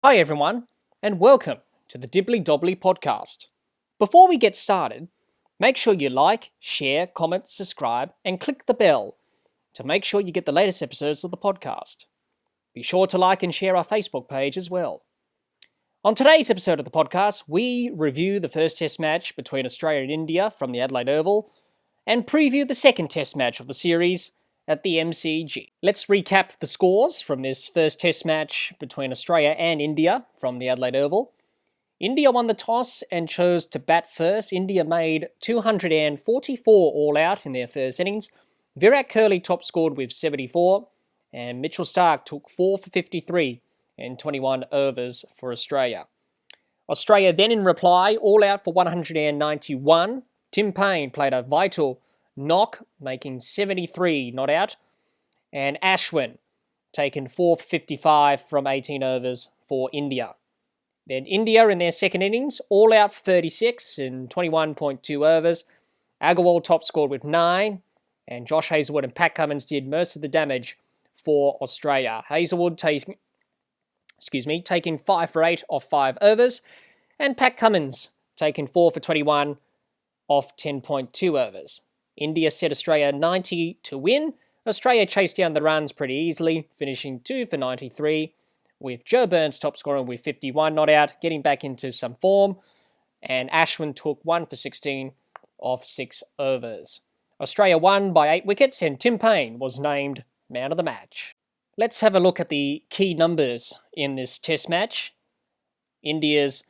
Hi everyone, and welcome to the Dibbly-Dobbly Podcast. Before we get started, make sure you like, share, comment, subscribe, and click the bell to make sure you get the latest episodes of the podcast. Be sure to like and share our Facebook page as well. On today's episode of the podcast, we review the first Test match between Australia and India from the Adelaide Oval and preview the second Test match of the series at the MCG. Let's recap the scores from this first Test match between Australia and India from the Adelaide Oval. India won the toss and chose to bat first. India made 244 all out in their first innings. Virat Kohli top scored with 74, and Mitchell Starc took 4 for 53 in 21 overs for Australia. Australia then in reply, all out for 191. Tim Paine played a vital knock, making 73 not out, and Ashwin taken 4 for 55 from 18 overs for India. Then India in their second innings, all out for 36 in 21.2 overs. Agarwal top scored with 9, and Josh Hazlewood and Pat Cummins did most of the damage for Australia. Hazlewood taking 5 for 8 off 5 overs, and Pat Cummins taking 4 for 21 off 10.2 overs. India set Australia 90 to win. Australia chased down the runs pretty easily, finishing 2 for 93, with Joe Burns top scoring with 51 not out, getting back into some form, and Ashwin took 1 for 16 off 6 overs. Australia won by 8 wickets, and Tim Paine was named man of the match. Let's have a look at the key numbers in this Test match. India's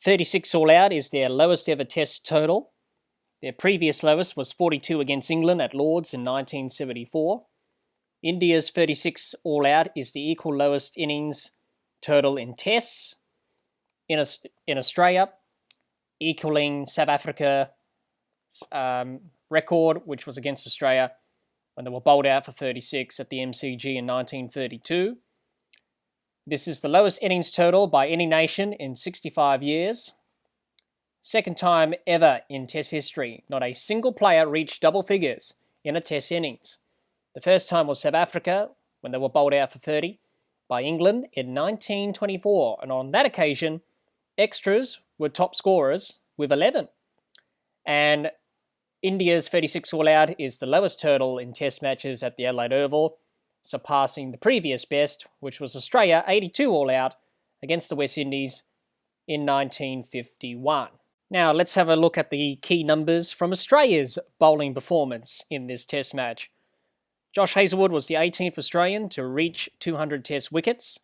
36 all out is their lowest ever Test total. Their previous lowest was 42 against England at Lord's in 1974. India's 36 all out is the equal lowest innings total in Tests in Australia, equaling South Africa's record, which was against Australia when they were bowled out for 36 at the MCG in 1932. This is the lowest innings total by any nation in 65 years. Second time ever in Test history, not a single player reached double figures in a Test innings. The first time was South Africa, when they were bowled out for 30 by England in 1924, and on that occasion, extras were top scorers with 11. And India's 36 all out is the lowest total in Test matches at the Adelaide Oval, surpassing the previous best, which was Australia 82 all out against the West Indies in 1951. Now, let's have a look at the key numbers from Australia's bowling performance in this Test match. Josh Hazlewood was the 18th Australian to reach 200 Test wickets.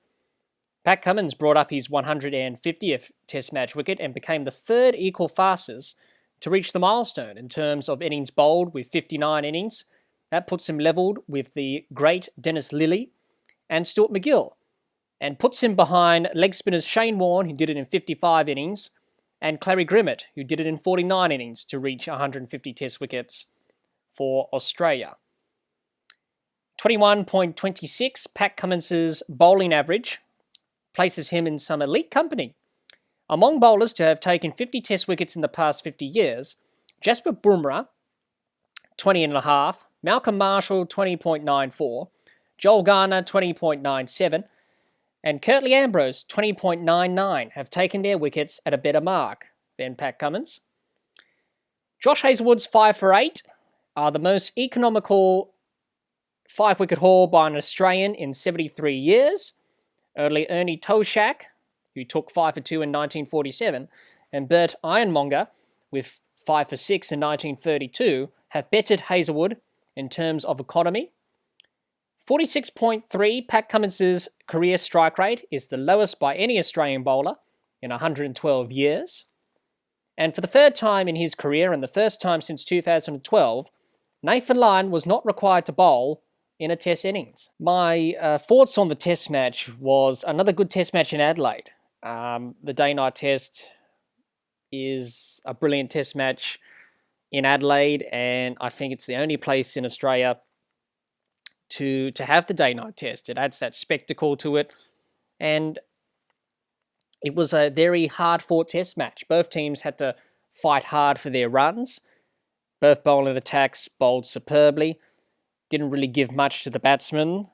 Pat Cummins brought up his 150th Test match wicket and became the third equal fastest to reach the milestone in terms of innings bowled with 59 innings. That puts him levelled with the great Dennis Lillee and Stuart MacGill, and puts him behind leg spinners Shane Warne, who did it in 55 innings, and Clary Grimmett, who did it in 49 innings to reach 150 Test wickets for Australia. 21.26, Pat Cummins' bowling average places him in some elite company. Among bowlers to have taken 50 Test wickets in the past 50 years, Jasper Bumrah, 20.5, Malcolm Marshall, 20.94, Joel Garner, 20.97, and Curtly Ambrose, 20.99, have taken their wickets at a better mark than Pat Cummins. Josh Hazlewood's 5 for 8 are the most economical 5-wicket haul by an Australian in 73 years. Only Ernie Toshak, who took 5 for 2 in 1947, and Bert Ironmonger, with 5 for 6 in 1932, have bettered Hazlewood in terms of economy. 46.3, Pat Cummins' career strike rate is the lowest by any Australian bowler in 112 years. And for the third time in his career, and the first time since 2012, Nathan Lyon was not required to bowl in a Test innings. My thoughts on the Test match was another good Test match in Adelaide. The day-night Test is a brilliant Test match in Adelaide, and I think it's the only place in Australia to have the day-night Test. It adds that spectacle to it, and it was a very hard-fought Test match. Both teams had to fight hard for their runs. Both bowling attacks bowled superbly. Didn't really give much to the batsmen.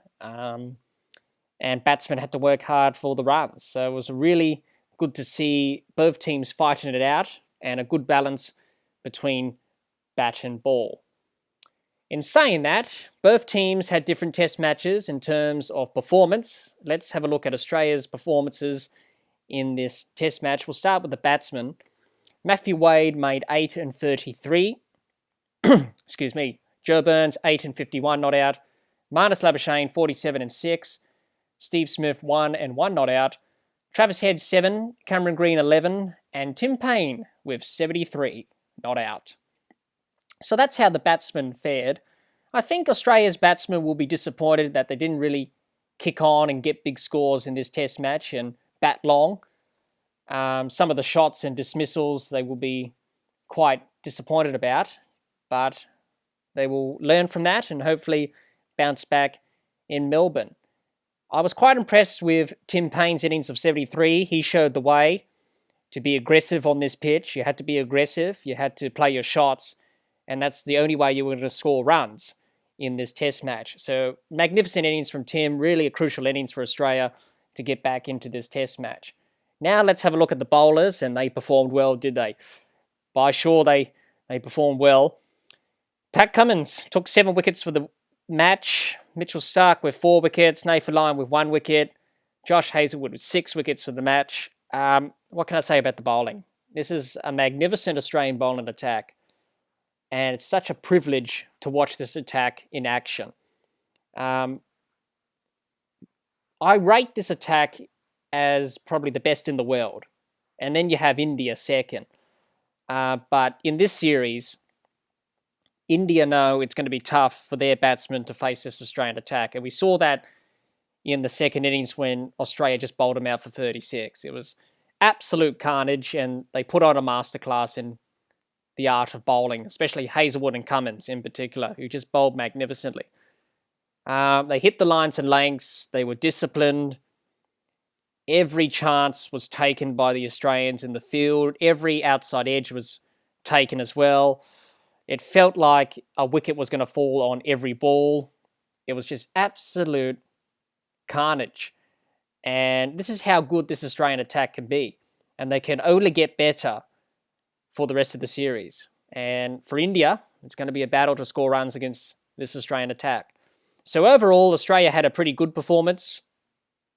and batsmen had to work hard for the runs. So it was really good to see both teams fighting it out and a good balance between bat and ball. In saying that, both teams had different test matches in terms of performance. Let's have a look at Australia's performances in this test match. We'll start with the batsmen. Matthew Wade made 8 and 33. Excuse me. Joe Burns, 8 and 51 not out. Marnus Labuschagne, 47 and 6. Steve Smith, 1 and 1 not out. Travis Head, 7. Cameron Green, 11. And Tim Paine with 73 not out. So that's how the batsmen fared. I think Australia's batsmen will be disappointed that they didn't really kick on and get big scores in this test match and bat long. Some of the shots and dismissals they will be quite disappointed about, but they will learn from that and hopefully bounce back in Melbourne. I was quite impressed with Tim Paine's innings of 73. He showed the way to be aggressive on this pitch. You had to be aggressive. You had to play your shots. And that's the only way you were going to score runs in this test match. So magnificent innings from Tim, really a crucial innings for Australia to get back into this test match. Now let's have a look at the bowlers, and they performed well, did they? By sure they performed well. Pat Cummins took 7 wickets for the match. Mitchell Starc with 4 wickets. Nathan Lyon with 1 wicket. Josh Hazlewood with 6 wickets for the match. What can I say about the bowling? This is a magnificent Australian bowling attack. And it's such a privilege to watch this attack in action. I rate this attack as probably the best in the world. And then you have India second. But in this series, India know it's going to be tough for their batsmen to face this Australian attack. And we saw that in the second innings when Australia just bowled them out for 36. It was absolute carnage, and they put on a masterclass in the art of bowling, especially Hazlewood and Cummins in particular, who just bowled magnificently. They hit the lines and lengths. They were disciplined. Every chance was taken by the Australians in the field. Every outside edge was taken as well. It felt like a wicket was going to fall on every ball. It was just absolute carnage. And this is how good this Australian attack can be. And they can only get better for the rest of the series. And for India, it's going to be a battle to score runs against this Australian attack. So overall, Australia had a pretty good performance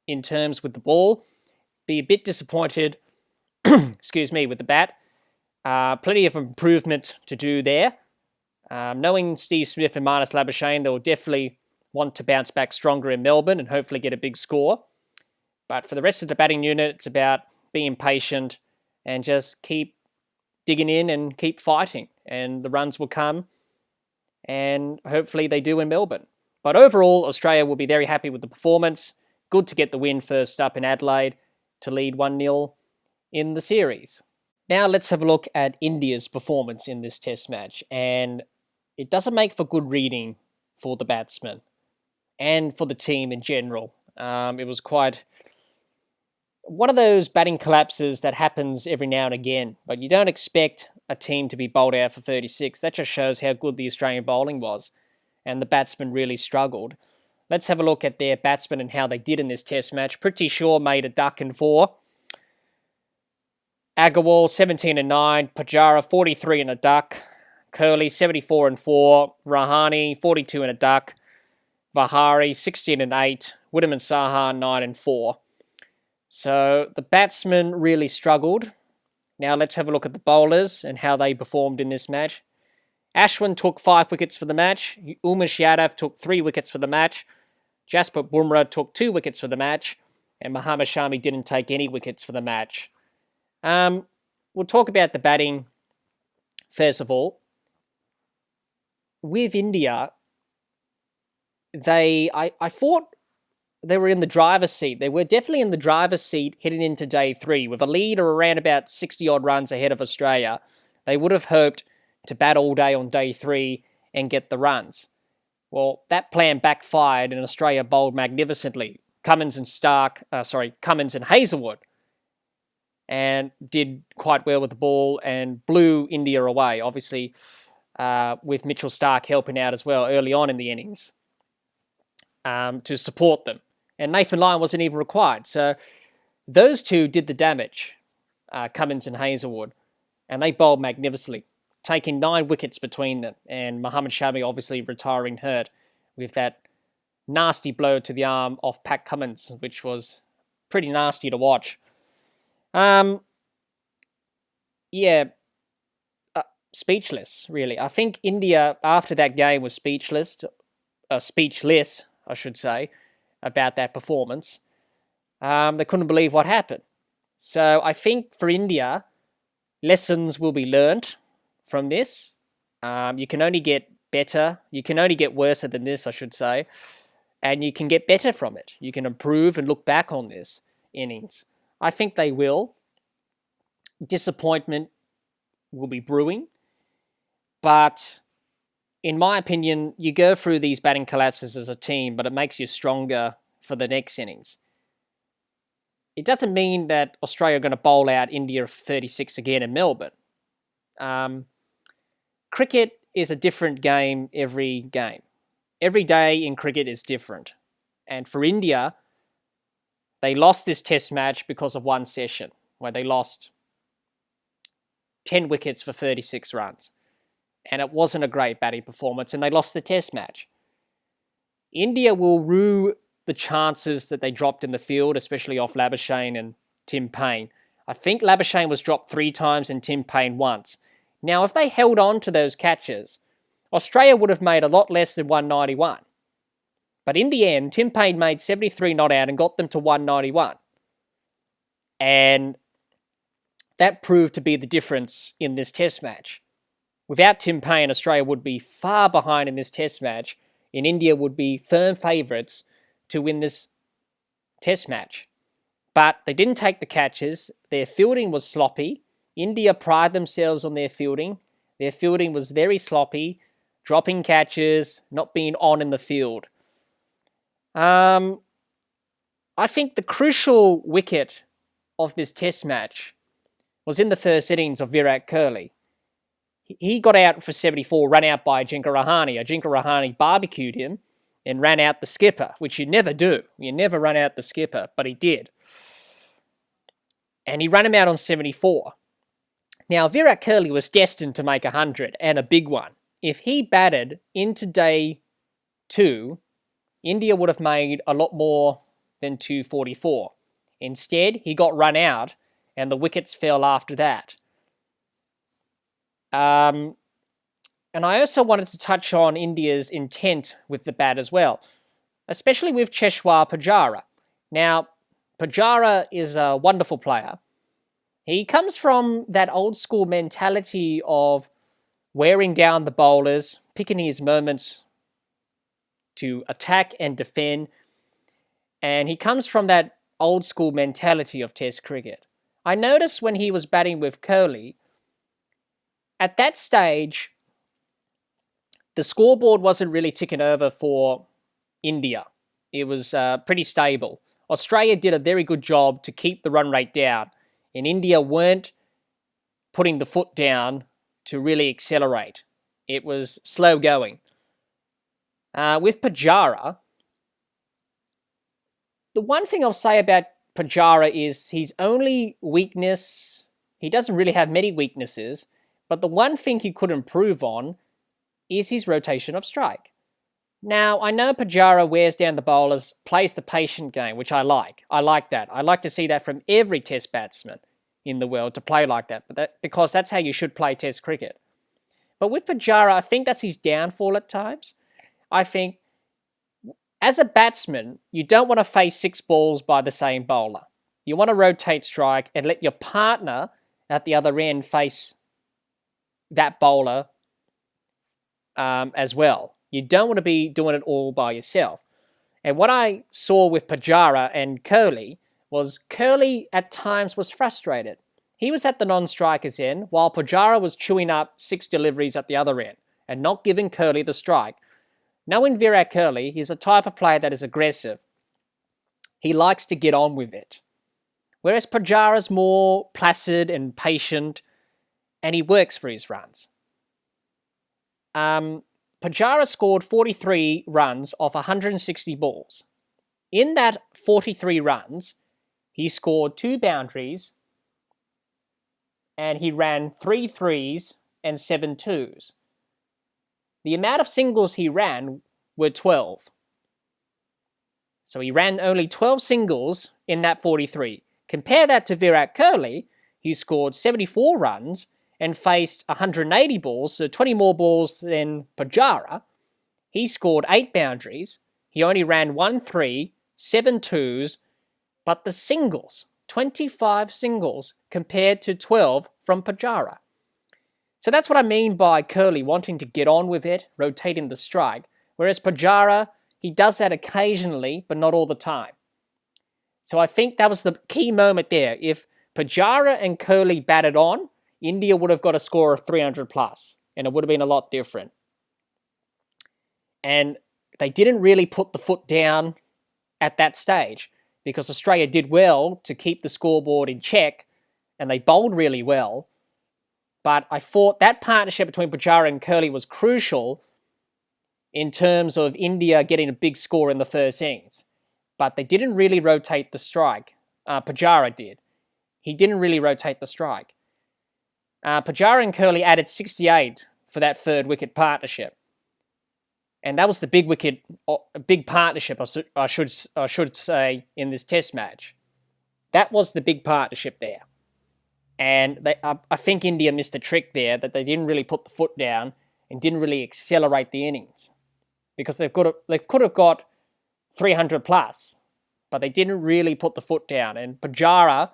in terms with the ball. Be a bit disappointed, excuse me, with the bat. Plenty of improvement to do there. Knowing Steve Smith and Marnus Labuschagne, they'll definitely want to bounce back stronger in Melbourne and hopefully get a big score. But for the rest of the batting unit, it's about being patient and just keep digging in and keep fighting, and the runs will come, and hopefully they do in Melbourne. But overall, Australia will be very happy with the performance. Good to get the win first up in Adelaide to lead 1-0 in the series. Now let's have a look at India's performance in this test match, and it doesn't make for good reading for the batsmen and for the team in general. It was quite one of those batting collapses that happens every now and again, but you don't expect a team to be bowled out for 36. That just shows how good the Australian bowling was, and the batsmen really struggled. Let's have a look at their batsmen and how they did in this test match. Prithvi Shaw made a duck and 4. Agarwal, 17 and 9. Pujara, 43 and a duck. Curley, 74 and 4. Rahane, 42 and a duck. Vahari, 16 and 8. Whittam and Saha, 9 and 4. So the batsmen really struggled. Now let's have a look at the bowlers and how they performed in this match. Ashwin took 5 wickets for the match. Umesh Yadav took 3 wickets for the match. Jasprit Bumrah took 2 wickets for the match. And Mohammad Shami didn't take any wickets for the match. We'll talk about the batting first of all. With India, I thought they were in the driver's seat. They were definitely in the driver's seat heading into day 3. With a lead of around about 60-odd runs ahead of Australia, they would have hoped to bat all day on day 3 and get the runs. Well, that plan backfired and Australia bowled magnificently. Cummins and Hazlewood, and did quite well with the ball and blew India away, obviously, with Mitchell Starc helping out as well early on in the innings to support them. and Nathan Lyon wasn't even required. So those two did the damage, Cummins and Hazelwood, and they bowled magnificently, taking 9 wickets between them, and Mohammad Shami obviously retiring hurt with that nasty blow to the arm of Pat Cummins, which was pretty nasty to watch. Speechless, really. I think India, after that game, was speechless, I should say, about that performance. They couldn't believe what happened. So I think for India, lessons will be learned from this. You can only get better. You can only get worse than this, I should say. And you can get better from it. You can improve and look back on this innings. I think they will. Disappointment will be brewing. But in my opinion, you go through these batting collapses as a team, but it makes you stronger for the next innings. It doesn't mean that Australia are going to bowl out India 36 again in Melbourne. Cricket is a different game every game. Every day in cricket is different. And for India, they lost this test match because of one session where they lost 10 wickets for 36 runs. And it wasn't a great batting performance, and they lost the test match. India will rue the chances that they dropped in the field, especially off Labuschagne and Tim Paine. I think Labuschagne was dropped 3 times and Tim Paine once. Now, if they held on to those catches, Australia would have made a lot less than 191. But in the end, Tim Paine made 73 not out and got them to 191. And that proved to be the difference in this test match. Without Tim Paine, Australia would be far behind in this test match, and India would be firm favourites to win this test match. But they didn't take the catches. Their fielding was sloppy. India pride themselves on their fielding. Their fielding was very sloppy, dropping catches, not being on in the field. I think the crucial wicket of this test match was in the first innings of Virat Kohli. He got out for 74, run out by Ajinkya Rahane. Ajinkya Rahane barbecued him and ran out the skipper, which you never do. You never run out the skipper, but he did. And he ran him out on 74. Now, Virat Kohli was destined to make 100, and a big one. If he batted into day 2, India would have made a lot more than 244. Instead, he got run out, and the wickets fell after that. And I also wanted to touch on India's intent with the bat as well, especially with Cheshwar Pujara. Now, Pujara is a wonderful player. He comes from that old school mentality of wearing down the bowlers, picking his moments to attack and defend, and he comes from that old school mentality of Test cricket. I noticed when he was batting with Kohli, at that stage, the scoreboard wasn't really ticking over for India. It was pretty stable. Australia did a very good job to keep the run rate down, and India weren't putting the foot down to really accelerate. It was slow going. With Pujara, the one thing I'll say about Pujara is his only weakness, he doesn't really have many weaknesses, but the one thing he could improve on is his rotation of strike. Now, I know Pujara wears down the bowlers, plays the patient game, which I like. I like that. I like to see that from every Test batsman in the world to play like that, because that's how you should play Test cricket. But with Pujara, I think that's his downfall at times. I think as a batsman, you don't want to face 6 balls by the same bowler. You want to rotate strike and let your partner at the other end face that bowler as well. You don't want to be doing it all by yourself. And what I saw with Pujara and Kohli was Kohli at times was frustrated. He was at the non-striker's end while Pujara was chewing up 6 deliveries at the other end and not giving Kohli the strike. Knowing Virat Kohli, he's a type of player that is aggressive. He likes to get on with it. Whereas Pujara's more placid and patient, and he works for his runs. Pujara scored 43 runs off 160 balls. in that 43 runs, he scored 2 boundaries and he ran 3 threes and 7 twos. The amount of singles he ran were 12. So he ran only 12 singles in that 43. Compare that to Virat Kohli, who scored 74 runs and faced 180 balls, so 20 more balls than Pujara. He scored 8 boundaries. He only ran 1 three, 7 twos, but the singles, 25 singles compared to 12 from Pujara. So that's what I mean by Kohli wanting to get on with it, rotating the strike, whereas Pujara, he does that occasionally, but not all the time. So I think that was the key moment there. If Pujara and Kohli batted on, India would have got a score of 300 plus, and it would have been a lot different. And they didn't really put the foot down at that stage because Australia did well to keep the scoreboard in check, and they bowled really well. But I thought that partnership between Pujara and Kohli was crucial in terms of India getting a big score in the first innings. But they didn't really rotate the strike. Pujara did. He didn't really rotate the strike. Pujara and Kohli added 68 for that third wicket partnership. And that was the big partnership, I should say, in this test match. That was the big partnership there. And I think India missed a trick there, that they didn't really put the foot down and didn't really accelerate the innings. Because they could have got 300 plus, but they didn't really put the foot down. And Pujara,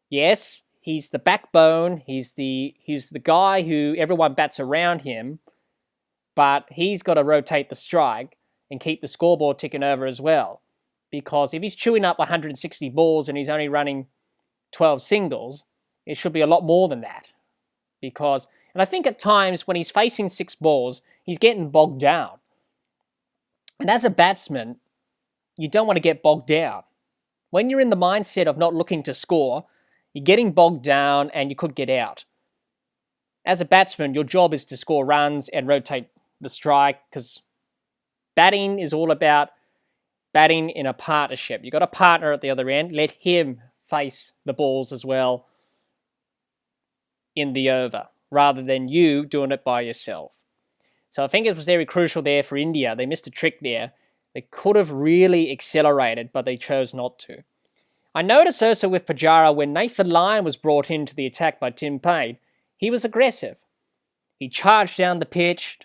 yes, he's the backbone, he's the guy who everyone bats around him, but he's got to rotate the strike and keep the scoreboard ticking over as well. Because if he's chewing up 160 balls and he's only running 12 singles, it should be a lot more than that. And I think at times when he's facing 6 balls, he's getting bogged down. And as a batsman, you don't want to get bogged down. When you're in the mindset of not looking to score, you're getting bogged down and you could get out. As a batsman, your job is to score runs and rotate the strike, because batting is all about batting in a partnership. You've got a partner at the other end. Let him face the balls as well in the over, rather than you doing it by yourself. So I think it was very crucial there for India. They missed a trick there. They could have really accelerated, but they chose not to. I noticed also with Pujara, when Nathan Lyon was brought into the attack by Tim Paine, he was aggressive. He charged down the pitch,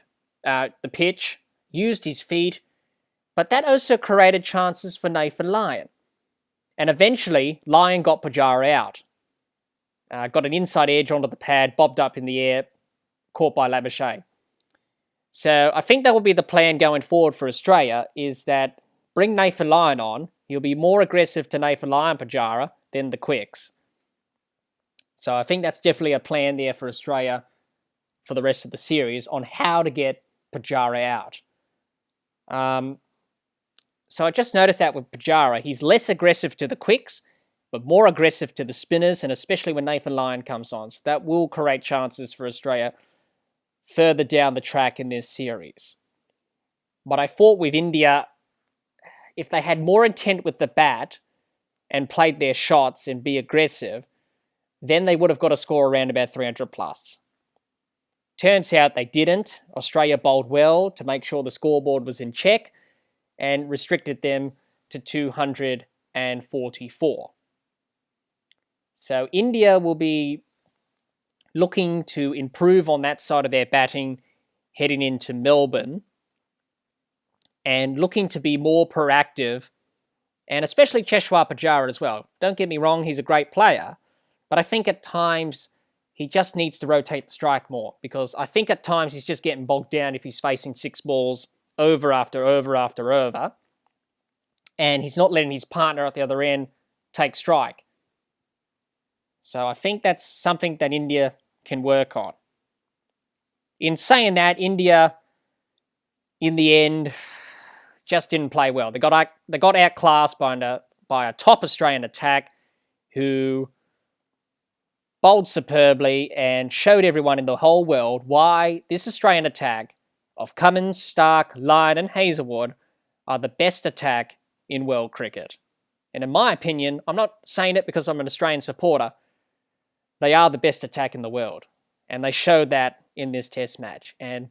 used his feet, but that also created chances for Nathan Lyon. And eventually, Lyon got Pujara out. Got an inside edge onto the pad, bobbed up in the air, caught by Labuschagne. So I think that will be the plan going forward for Australia, is that bring Nathan Lyon on. He'll be more aggressive to Nathan Lyon Pujara than the quicks. So I think that's definitely a plan there for Australia for the rest of the series on how to get Pujara out. So I just noticed that with Pujara, he's less aggressive to the quicks, but more aggressive to the spinners, and especially when Nathan Lyon comes on. So that will create chances for Australia further down the track in this series. But I thought with India, if they had more intent with the bat and played their shots and be aggressive, then they would have got a score around about 300 plus. Turns out they didn't. Australia bowled well to make sure the scoreboard was in check and restricted them to 244. So India will be looking to improve on that side of their batting heading into Melbourne and looking to be more proactive, and especially Cheshwar Pujara as well. Don't get me wrong, he's a great player, but I think at times he just needs to rotate the strike more, because I think at times he's just getting bogged down if he's facing 6 balls over after over after over, and he's not letting his partner at the other end take strike. So I think that's something that India can work on. In saying that, India, in the end, just didn't play well. They got outclassed by a top Australian attack who bowled superbly and showed everyone in the whole world why this Australian attack of Cummins, Stark, Lyon and Hazelwood are the best attack in world cricket. And in my opinion, I'm not saying it because I'm an Australian supporter, they are the best attack in the world. And they showed that in this test match. And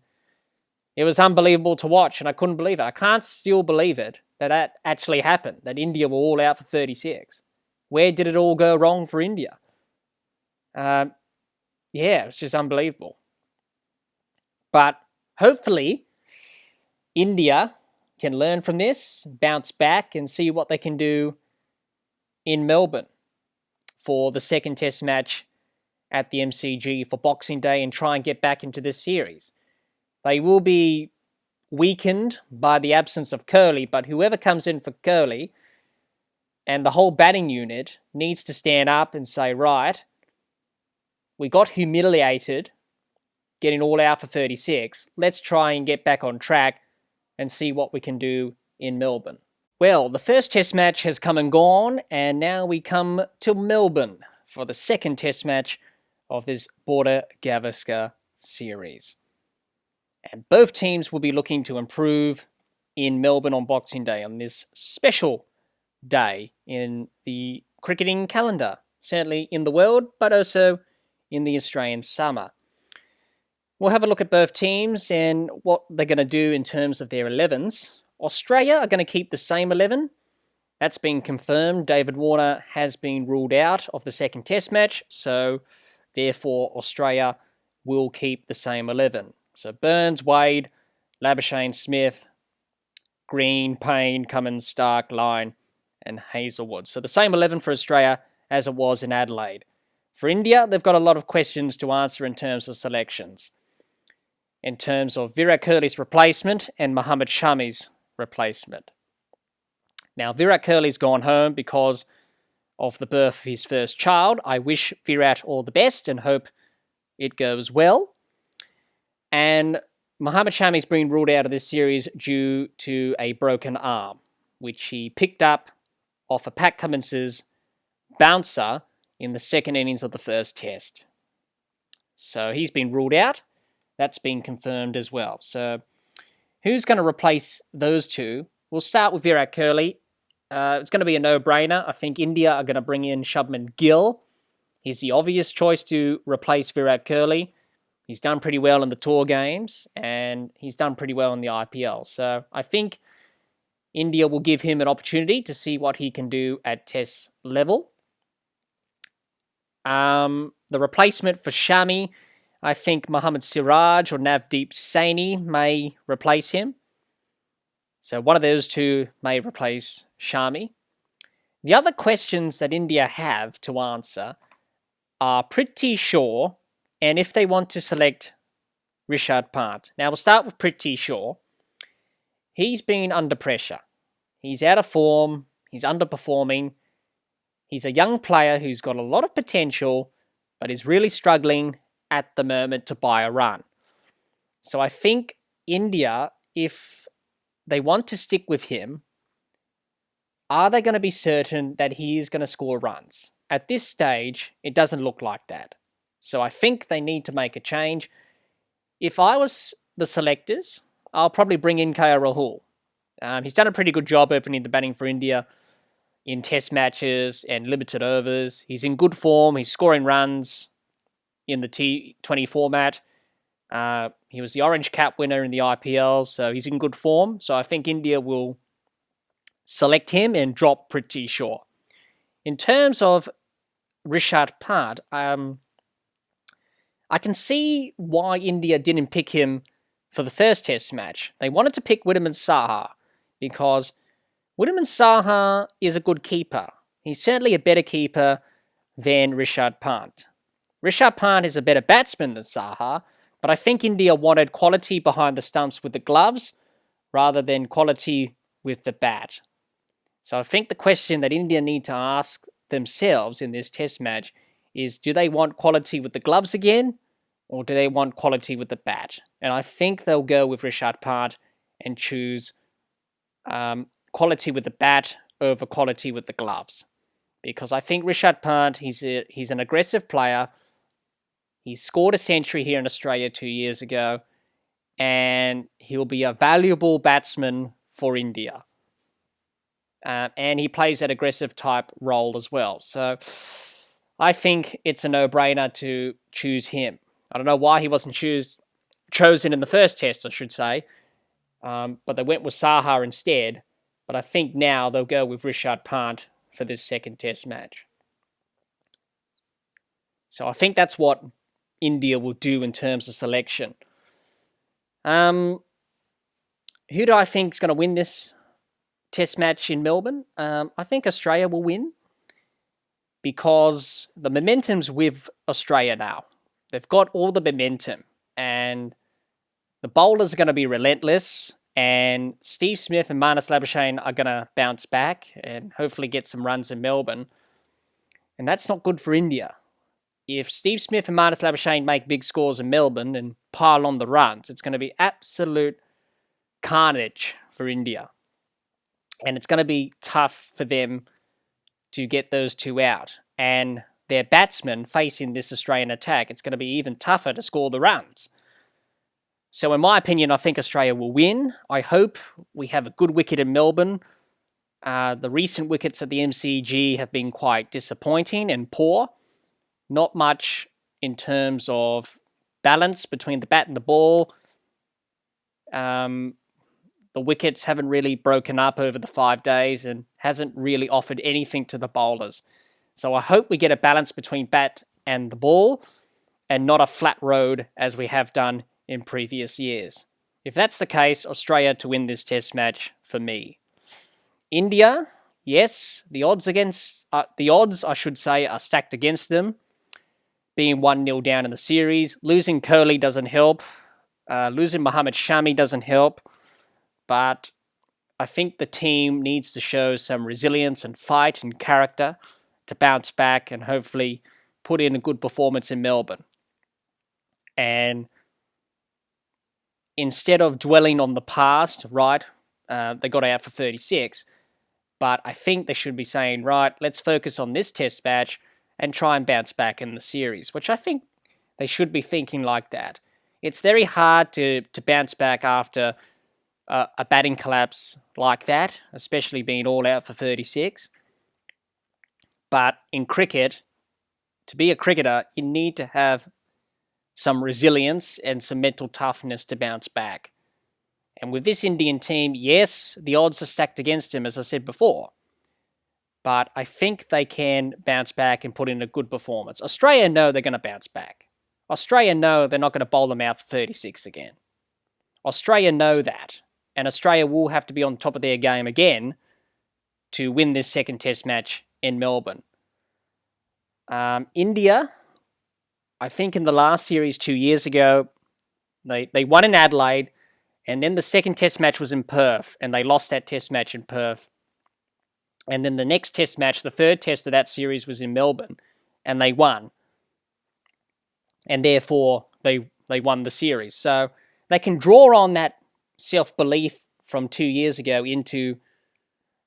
it was unbelievable to watch, and I couldn't believe it. I can't still believe it that actually happened, that India were all out for 36. Where did it all go wrong for India? Yeah, it was just unbelievable. But hopefully, India can learn from this, bounce back, and see what they can do in Melbourne for the second test match at the MCG for Boxing Day and try and get back into this series. They will be weakened by the absence of Kohli, but whoever comes in for Kohli and the whole batting unit needs to stand up and say, right, we got humiliated getting all out for 36. Let's try and get back on track and see what we can do in Melbourne. Well, the first test match has come and gone, and now we come to Melbourne for the second test match of this Border Gavaskar series. And both teams will be looking to improve in Melbourne on Boxing Day, on this special day in the cricketing calendar, certainly in the world, but also in the Australian summer. We'll have a look at both teams and what they're going to do in terms of their 11s. Australia are going to keep the same 11. That's been confirmed. David Warner has been ruled out of the second test match, so therefore Australia will keep the same 11. So Burns, Wade, Labuschagne, Smith, Green, Payne, Cummins, Stark, Lyon, and Hazelwood. So the same 11 for Australia as it was in Adelaide. For India, they've got a lot of questions to answer in terms of selections. In terms of Virat Kohli's replacement and Mohammad Shami's replacement. Now, Virat Kohli's gone home because of the birth of his first child. I wish Virat all the best and hope it goes well. And Mohammad Shami's been ruled out of this series due to a broken arm, which he picked up off a Pat Cummins's bouncer in the second innings of the first test. So he's been ruled out. That's been confirmed as well. So who's going to replace those two? We'll start with Virat Kohli. It's going to be a no-brainer. I think India are going to bring in Shubman Gill. He's the obvious choice to replace Virat Kohli. He's done pretty well in the tour games, and he's done pretty well in the IPL. So I think India will give him an opportunity to see what he can do at test level. The replacement for Shami, I think Mohammad Siraj or Navdeep Saini may replace him. So one of those two may replace Shami. The other questions that India have to answer are Prithvi Shaw and if they want to select Rishabh Pant. Now we'll start with Prithvi Shaw. He's been under pressure. He's out of form. He's underperforming. He's a young player who's got a lot of potential, but is really struggling at the moment to buy a run. So I think India, if they want to stick with him, are they going to be certain that he is going to score runs? At this stage, it doesn't look like that. So I think they need to make a change. If I was the selectors, I'll probably bring in KL Rahul. He's done a pretty good job opening the batting for India in test matches and limited overs. He's in good form. He's scoring runs in the T20 format. He was the Orange Cap winner in the IPL, so he's in good form. So I think India will select him and drop Prithvi Shaw. In terms of Rishabh Pant, I can see why India didn't pick him for the first test match. They wanted to pick Wriddhiman Saha because Wriddhiman Saha is a good keeper. He's certainly a better keeper than Rishabh Pant. Rishabh Pant is a better batsman than Saha, but I think India wanted quality behind the stumps with the gloves rather than quality with the bat. So I think the question that India need to ask themselves in this test match is, do they want quality with the gloves again, or do they want quality with the bat? And I think they'll go with Rishabh Pant and choose quality with the bat over quality with the gloves. Because I think Rishabh Pant, he's an aggressive player. He scored a century here in Australia 2 years ago, and he'll be a valuable batsman for India. and he plays that aggressive type role as well. So I think it's a no-brainer to choose him. I don't know why he wasn't chosen in the first test, I should say, but they went with Saha instead. But I think now they'll go with Rishabh Pant for this second test match. So I think that's what India will do in terms of selection. Who do I think is going to win this test match in Melbourne? I think Australia will win because the momentum's with Australia now. They've got all the momentum and the bowlers are going to be relentless, and Steve Smith and Marnus Labuschagne are going to bounce back and hopefully get some runs in Melbourne. And that's not good for India. If Steve Smith and Marnus Labuschagne make big scores in Melbourne and pile on the runs, it's going to be absolute carnage for India. And it's going to be tough for them to get those two out. And their batsmen facing this Australian attack, it's going to be even tougher to score the runs. So in my opinion, I think Australia will win. I hope we have a good wicket in Melbourne. The recent wickets at the MCG have been quite disappointing and poor. Not much in terms of balance between the bat and the ball. The wickets haven't really broken up over the 5 days and hasn't really offered anything to the bowlers. So I hope we get a balance between bat and the ball and not a flat road as we have done in previous years. If that's the case, Australia to win this test match for me. India, yes, the odds I should say are stacked against them, being 1-0 down in the series. Losing Kohli doesn't help. Losing Mohammad Shami doesn't help. But I think the team needs to show some resilience and fight and character to bounce back and hopefully put in a good performance in Melbourne. And instead of dwelling on the past, right, they got out for 36, but I think they should be saying, right, let's focus on this test match and try and bounce back in the series, which I think they should be thinking like that. It's very hard to bounce back after a batting collapse like that, especially being all out for 36. But in cricket, to be a cricketer, you need to have some resilience and some mental toughness to bounce back. And with this Indian team, yes, the odds are stacked against him, as I said before. But I think they can bounce back and put in a good performance. Australia know they're going to bounce back. Australia know they're not going to bowl them out for 36 again. Australia know that. And Australia will have to be on top of their game again to win this second test match in Melbourne. India, I think in the last series 2 years ago, they won in Adelaide, and then the second test match was in Perth, and they lost that test match in Perth. And then the next test match, the third test of that series, was in Melbourne, and they won. And therefore, they won the series. So they can draw on that self-belief from 2 years ago into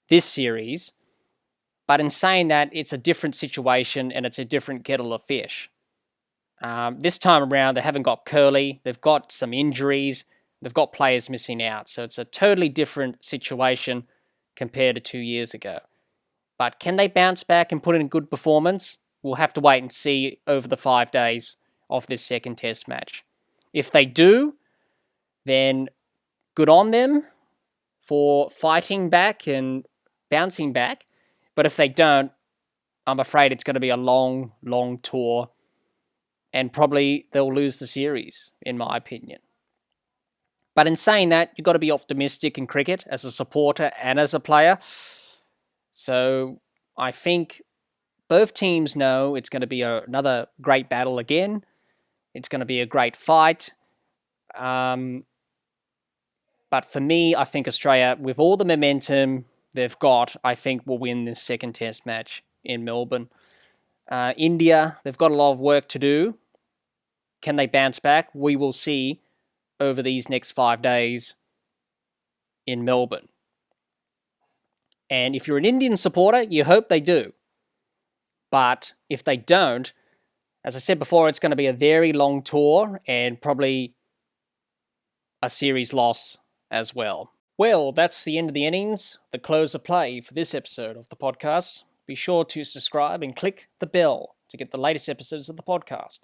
this series. But in saying that, it's a different situation and it's a different kettle of fish. This time around, they haven't got Kohli. They've got some injuries. They've got players missing out. So it's a totally different situation compared to 2 years ago. But can they bounce back and put in a good performance? We'll have to wait and see over the 5 days of this second test match. If they do, then good on them for fighting back and bouncing back. But if they don't, I'm afraid it's going to be a long, long tour. And probably they'll lose the series, in my opinion. But in saying that, you've got to be optimistic in cricket as a supporter and as a player. So I think both teams know it's going to be another great battle again. It's going to be a great fight. But for me, I think Australia, with all the momentum they've got, I think will win this second test match in Melbourne. India, they've got a lot of work to do. Can they bounce back? We will see over these next 5 days in Melbourne. And if you're an Indian supporter, you hope they do. But if they don't, as I said before, it's going to be a very long tour and probably a series loss as well. Well, that's the end of the innings, the close of play for this episode of the podcast. Be sure to subscribe and click the bell to get the latest episodes of the podcast.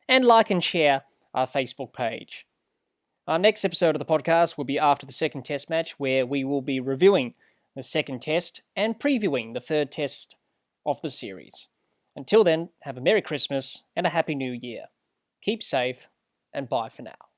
And like and share our Facebook page. Our next episode of the podcast will be after the second test match, where we will be reviewing the second test and previewing the third test of the series. Until then, have a Merry Christmas and a Happy New Year. Keep safe, and bye for now.